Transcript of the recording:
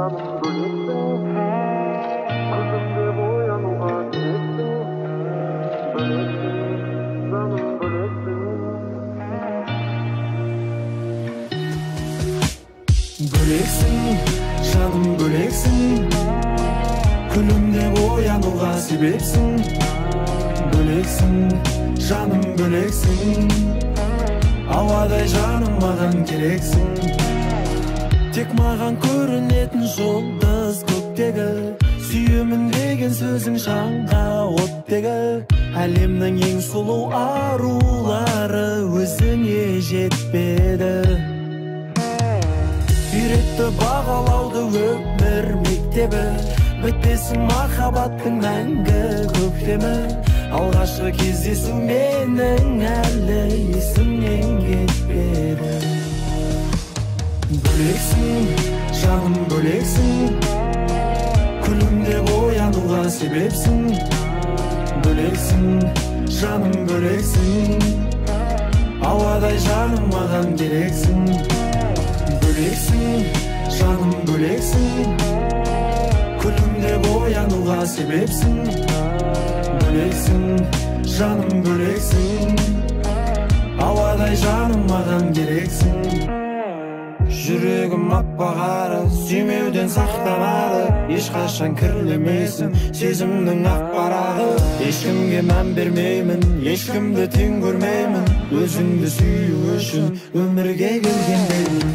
Böleksin, canım böleksin, külümde uyanуға себепсің. Böleksin, canım böleksin, ауадай жаным маған керексің. Тек маған көрінетін жұлдыз көктегі, сүйемін деген сөзің жанға оттегі. Әлемнің ең сұлу арулары өзіңе жетпеді. Үйретті бағалауды өмір мектебі, бітпесін махаббаттың мәңгі көктемі. Алғашқы кездесу менің әлі есімнен кетпеді. Бөлексің, жаным бөлексің, күлімде оянуға себепсің. Бөлексің, жаным бөлексің, ауадай жаным маған керексің. Böleksin, canım böleksin, külümde boyanуға себепсің. Böleksin, canım böleksin, ауадай жаным маған керексің. Жүрегім аппақ-ары, сүймеуден сақтанады, ешқашан кірлемесін сезімнің ақ парағы. Ешкімге мән бермеймін, ешкімді тең көрмеймін, өзіңді сүю үшін өмірге келгендеймін.